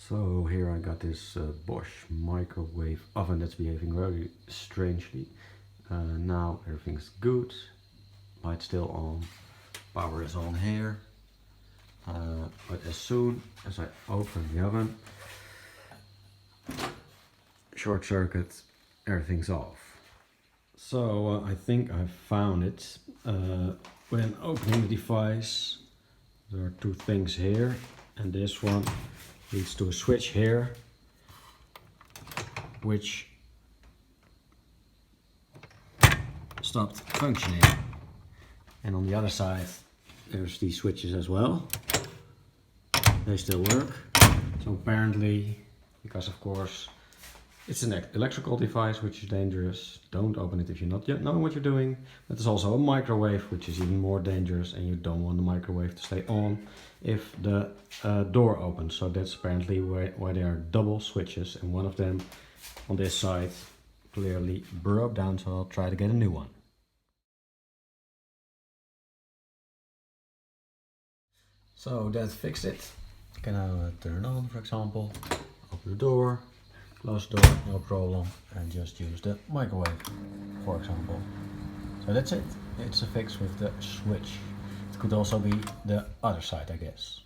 So here I got this Bosch microwave oven that's behaving very strangely. Now everything's good, light's still on, power is on here, but as soon as I open the oven, short circuit, everything's off. So I think I found it. When opening the device, there are two things here, and this one leads to a switch here, which stopped functioning. And on the other side, there's these switches as well. They still work. So apparently, because of course, it's an electrical device which is dangerous. Don't open it if you're not yet knowing what you're doing. But there's also a microwave which is even more dangerous, and you don't want the microwave to stay on if the door opens. So that's apparently why there are double switches, and one of them on this side clearly broke down, so I'll try to get a new one. So that fixed it. You can now turn it on, for example, open the door, close the door, no problem, and just use the microwave, for example. So that's it. It's a fix with the switch. It could also be the other side, I guess.